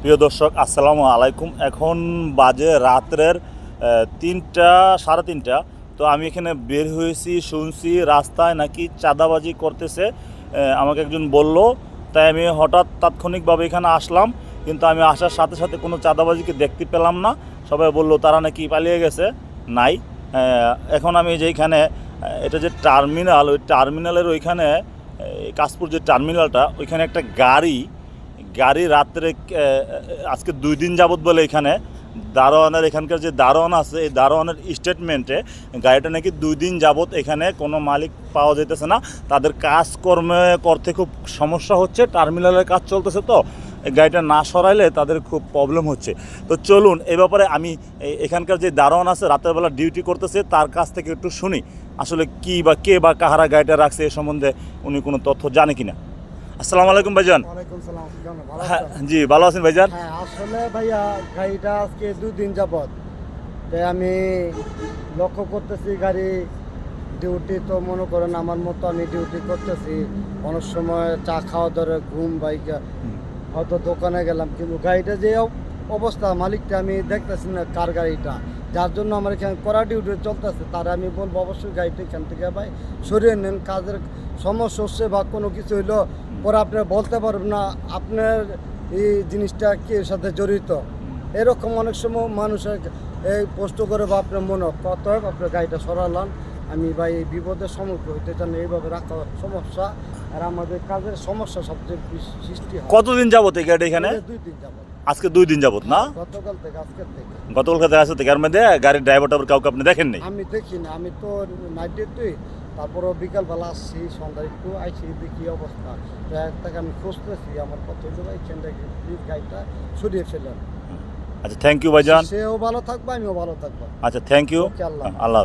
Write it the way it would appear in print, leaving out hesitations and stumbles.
প্রিয় দর্শক, আসসালামু আলাইকুম। এখন বাজে রাত্রের 3টা, সাড়ে 3টা। তো আমি এখানে বের হয়েছি, শুনছি রাস্তায় নাকি চাঁদাবাজি করতেছে। আমাকে একজন বলল, তাই আমি হঠাৎ তাৎক্ষণিকভাবে এখানে আসলাম। কিন্তু আমি আসার সাথে সাথে কোনো চাঁদাবাজিকে দেখতে পেলাম না। সবাই বলল তারা নাকি পালিয়ে গেছে। নাই। এখন আমি যেইখানে, এটা যে টার্মিনাল, ওই টার্মিনালের ওইখানে, কাশপুর যে টার্মিনালটা, ওইখানে একটা গাড়ি রাত্রে, আজকে 2 দিন যাবত বলে এখানে দারোয়ানের, এখানকার যে দারোয়ান আছে, এই দারোয়ানের স্টেটমেন্টে গাড়িটা নাকি 2 দিন যাবত এখানে কোনো মালিক পাওয়া যেতেছে না। তাদের কাজকর্মে করতে খুব সমস্যা হচ্ছে, টার্মিনালের কাজ চলতেছে, তো এই গাড়িটা না সরাইলে তাদের খুব প্রবলেম হচ্ছে। তো চলুন এ ব্যাপারে আমি এখানকার যে দারোয়ান আছে, রাতের বেলা ডিউটি করতেছে, তার কাছ থেকে একটু শুনি আসলে কি বা কে বা কাহারা গাড়িটা রাখছে, এ সম্বন্ধে উনি কোনো তথ্য জানে কিনা। আসসালামু আলাইকুম ভাইজান। ওয়ালাইকুম সালাম। কেমন ভালো হ্যাঁ আছেন? জি, ভালো আছেন ভাইজান? হ্যাঁ, আসলে ভাইয়া গাড়িটা আজকে 2 দিন যাবত, তাই আমি লক্ষ্য করতেছি গাড়ি ডিউটি, তো মনে করেন আমার মতো আমি ডিউটি করতেছি, অনেক সময় চা খাওয়া ধরে ঘুম বাইকা হয়তো দোকানে গেলাম, কিন্তু গাড়িটা যে অবস্থা, মালিকটা আমি দেখতেছি না কার গাড়িটা, যার জন্য আমার এখানে কড়া ডিউটি চলতেছে। তারা আমি বলবো অবশ্যই গাড়িটা এখান থেকে ভাই সরিয়ে নেন, কাজের সমস্যা হচ্ছে বা কোনো কিছু হইলো পরে আপনার বলতে পারবেন না আপনার এই জিনিসটা কি এর সাথে জড়িত। এরকম অনেক সময় মানুষের এই প্রশ্ন করে বা আপনার মনে কত হয় আপনার গাড়িটা সরালাম, আমি ভাই এই বিপদের সম্মুখীন হইতে চান, এইভাবে রাখা সমস্যা, আর আমাদের কাজের সমস্যা সবচেয়ে বেশি সৃষ্টি হয়। কতদিন যাবত এই গাড়ি এখানে? 2 দিন যাবত। আজকে 2 দিন যাবত না? গতকাল থেকে আজকের থেকে গতকাল থেকে আসতে থেকে, এর মধ্যে গাড়ির ড্রাইভারটা কাউকে আপনি দেখেন নাই? আমি দেখি না, আমি তো নাইট ডিউটি, তারপরও বিকালবেলা আসছি, সন্ধ্যা একটু আইসি, দেখি অবস্থা, তো এক থেকে আমি খুঁজতেছি। আমার কথা হইলো ভাই এখান থেকে প্লিজ গাড়িটা সরিয়ে ফেলেন। আচ্ছা, থ্যাংক ইউ ভাইজান। সেও ভালো থাকবে, আমিও ভালো থাকবো। আচ্ছা, thank you. Okay, Allah. Allah.